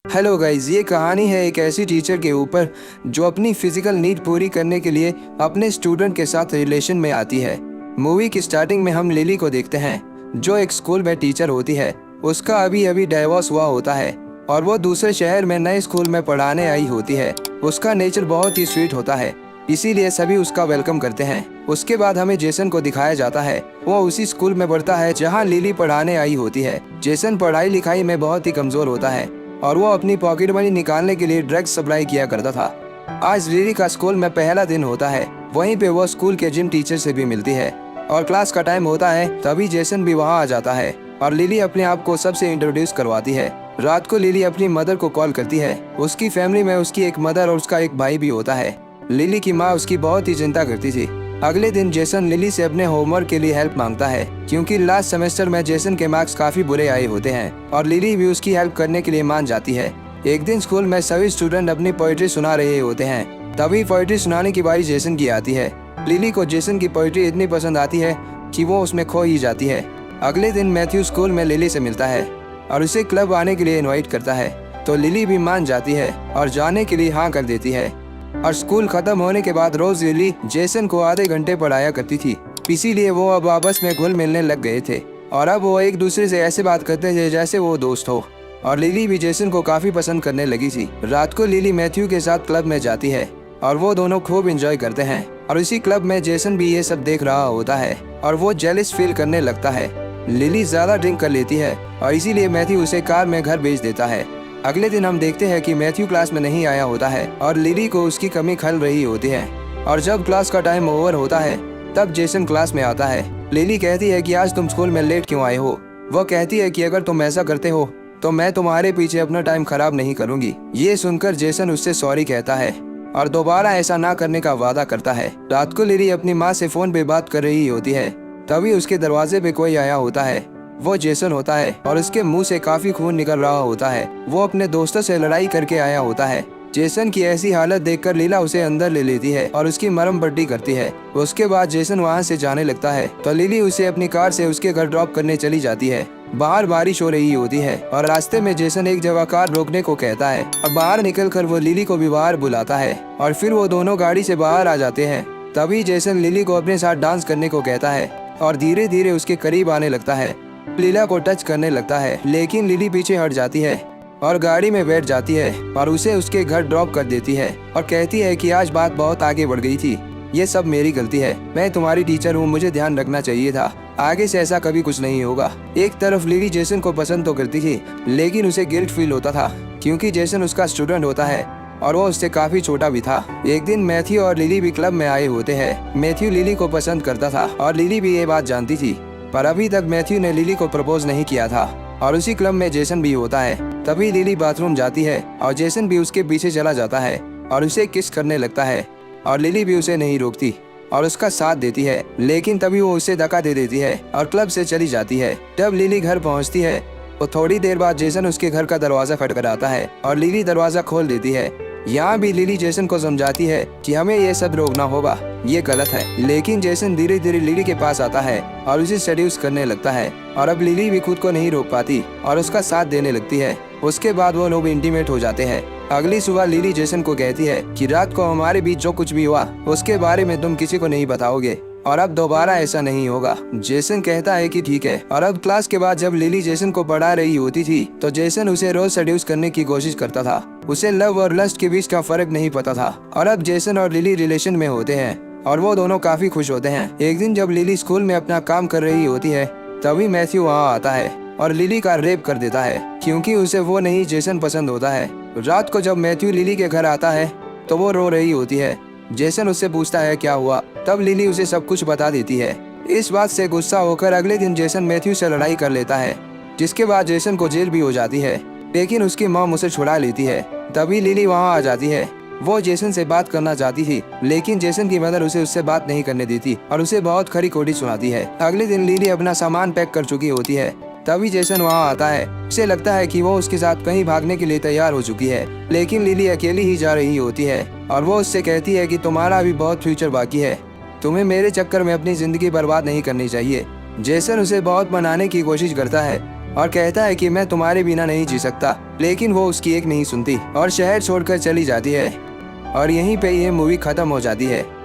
Hello guys, ये कहानी है एक ऐसी टीचर के ऊपर जो अपनी फिजिकल नीड पूरी करने के लिए अपने स्टूडेंट के साथ रिलेशन में आती है। मूवी की स्टार्टिंग में हम लिली को देखते हैं जो एक स्कूल में टीचर होती है। उसका अभी अभी डाइवोर्स हुआ होता है और वो दूसरे शहर में नए स्कूल में पढ़ाने आई होती है। उसका नेचर बहुत ही स्वीट होता है, इसीलिए सभी उसका वेलकम करते हैं। उसके बाद हमें जेसन को दिखाया जाता है। वो उसी स्कूल में पढ़ता है जहाँ लिली पढ़ाने आई होती है। जेसन पढ़ाई लिखाई में बहुत ही कमजोर होता है और वो अपनी पॉकेट मनी निकालने के लिए ड्रग्स सप्लाई किया करता था। आज लिली का स्कूल में पहला दिन होता है। वहीं पे वो स्कूल के जिम टीचर से भी मिलती है और क्लास का टाइम होता है। तभी जेसन भी वहाँ आ जाता है और लिली अपने आप को सबसे इंट्रोड्यूस करवाती है। रात को लिली अपनी मदर को कॉल करती है। उसकी फैमिली में उसकी एक मदर और उसका एक भाई भी होता है। लिली की माँ उसकी बहुत ही चिंता करती थी। अगले दिन जेसन लिली से अपने होमवर्क के लिए हेल्प मांगता है क्योंकि लास्ट सेमेस्टर में जेसन के मार्क्स काफी बुरे आए होते हैं और लिली भी उसकी हेल्प करने के लिए मान जाती है। एक दिन स्कूल में सभी स्टूडेंट अपनी पोएट्री सुना रहे होते हैं। तभी पोएट्री सुनाने की बारी जेसन की आती है। लिली को जेसन की पोएट्री इतनी पसंद आती है कि वो उसमें खो ही जाती है। अगले दिन मैथ्यू स्कूल में लिली से मिलता है और उसे क्लब आने के लिए इन्वाइट करता है, तो लिली भी मान जाती है और जाने के लिए हाँ कर देती है। और स्कूल खत्म होने के बाद रोज लिली जेसन को आधे घंटे पढ़ाया करती थी, इसीलिए वो अब आपस में घुल मिलने लग गए थे और अब वो एक दूसरे से ऐसे बात करते थे जैसे वो दोस्त हो। और लिली भी जेसन को काफी पसंद करने लगी थी। रात को लिली मैथ्यू के साथ क्लब में जाती है और वो दोनों खूब एंजॉय करते हैं और इसी क्लब में जेसन भी ये सब देख रहा होता है और वो जेलस फील करने लगता है। लिली ज्यादा ड्रिंक कर लेती है और इसीलिए मैथ्यू उसे कार में घर भेज देता है। अगले दिन हम देखते हैं कि मैथ्यू क्लास में नहीं आया होता है और लिली को उसकी कमी खल रही होती है। और जब क्लास का टाइम ओवर होता है तब जेसन क्लास में आता है। लिली कहती है कि आज तुम स्कूल में लेट क्यों आए हो। वो कहती है कि अगर तुम ऐसा करते हो तो मैं तुम्हारे पीछे अपना टाइम खराब नहीं करूंगी। ये सुनकर जेसन उससे सॉरी कहता है और दोबारा ऐसा ना करने का वादा करता है। रात को लिली अपनी माँ से फोन पे बात कर रही होती है, तभी उसके दरवाजे पे कोई आया होता है। वो जेसन होता है और उसके मुंह से काफी खून निकल रहा होता है। वो अपने दोस्तों से लड़ाई करके आया होता है। जेसन की ऐसी हालत देखकर लीला उसे अंदर ले लेती है और उसकी मरहम पट्टी करती है। उसके बाद जेसन वहाँ से जाने लगता है तो लिली उसे अपनी कार से उसके घर ड्रॉप करने चली जाती है। बाहर बारिश हो रही होती है और रास्ते में जेसन एक जगह कार रोकने को कहता है और बाहर निकलकर वो लिली को भी बाहर बुलाता है और फिर वो दोनों गाड़ी से बाहर आ जाते हैं। तभी जेसन लिली को अपने साथ डांस करने को कहता है और धीरे धीरे उसके करीब आने लगता है। लीला को टच करने लगता है, लेकिन लिली पीछे हट जाती है और गाड़ी में बैठ जाती है और उसे उसके घर ड्रॉप कर देती है और कहती है कि आज बात बहुत आगे बढ़ गई थी, ये सब मेरी गलती है। मैं तुम्हारी टीचर हूँ, मुझे ध्यान रखना चाहिए था। आगे से ऐसा कभी कुछ नहीं होगा। एक तरफ लिली जेसन को पसंद तो करती थी, लेकिन उसे गिल्ट फील होता था क्योंकि जेसन उसका स्टूडेंट होता है और वो उससे काफी छोटा भी था। एक दिन मैथ्यू और लिली भी क्लब में आए होते हैं। मैथ्यू लिली को पसंद करता था और लिली भी ये बात जानती थी, पर अभी तक मैथ्यू ने लिली को प्रपोज नहीं किया था। और उसी क्लब में जेसन भी होता है। तभी लिली बाथरूम जाती है और जेसन भी उसके पीछे चला जाता है और उसे किस करने लगता है और लिली भी उसे नहीं रोकती और उसका साथ देती है, लेकिन तभी वो उसे धक्का दे देती है और क्लब से चली जाती है। जब लिली घर पहुंचती है तो थोड़ी देर बाद जेसन उसके घर का दरवाजा खटखटाता है और लिली दरवाजा खोल देती है। यहाँ भी लिली जेसन को समझाती है कि हमें ये सब रोकना होगा, ये गलत है। लेकिन जेसन धीरे धीरे लिली के पास आता है और उसे सेड्यूस करने लगता है और अब लिली भी खुद को नहीं रोक पाती और उसका साथ देने लगती है। उसके बाद वो लोग इंटीमेट हो जाते हैं। अगली सुबह लिली जेसन को कहती है कि रात को हमारे बीच जो कुछ भी हुआ उसके बारे में तुम किसी को नहीं बताओगे और अब दोबारा ऐसा नहीं होगा। जेसन कहता है कि ठीक है। और अब क्लास के बाद जब लिली जेसन को पढ़ा रही होती थी तो जेसन उसे रोज सेड्यूस करने की कोशिश करता था। उसे लव और लस्ट के बीच का फर्क नहीं पता था। और अब जेसन और लिली रिलेशन में होते हैं और वो दोनों काफी खुश होते हैं। एक दिन जब लिली स्कूल में अपना काम कर रही होती है तभी मैथ्यू वहाँ आता है और लिली का रेप कर देता है क्योंकि उसे वो नहीं जेसन पसंद होता है। रात को जब मैथ्यू लिली के घर आता है तो वो रो रही होती है। जेसन उससे पूछता है क्या हुआ, तब लिली उसे सब कुछ बता देती है। इस बात से गुस्सा होकर अगले दिन जेसन मैथ्यू से लड़ाई कर लेता है, जिसके बाद जेसन को जेल भी हो जाती है, लेकिन उसकी मॉम उसे छुड़ा लेती है। तभी लिली वहाँ आ जाती है। वो जेसन से बात करना चाहती थी, लेकिन जेसन की मदर उसे उससे बात नहीं करने देती और उसे बहुत खरी खोटी सुनाती है। अगले दिन लिली अपना सामान पैक कर चुकी होती है। तभी जेसन वहाँ आता है। उसे लगता है कि वो उसके साथ कहीं भागने के लिए तैयार हो चुकी है, लेकिन लिली अकेली ही जा रही होती है और वो उससे कहती है कि तुम्हारा अभी बहुत फ्यूचर बाकी है, तुम्हें मेरे चक्कर में अपनी जिंदगी बर्बाद नहीं करनी चाहिए। जेसन उसे बहुत मनाने की कोशिश करता है, और कहता है कि मैं तुम्हारे बिना नहीं जी सकता, लेकिन वो उसकी एक नहीं सुनती और शहर छोड़कर चली जाती है। और यहीं पे ये मूवी खत्म हो जाती है।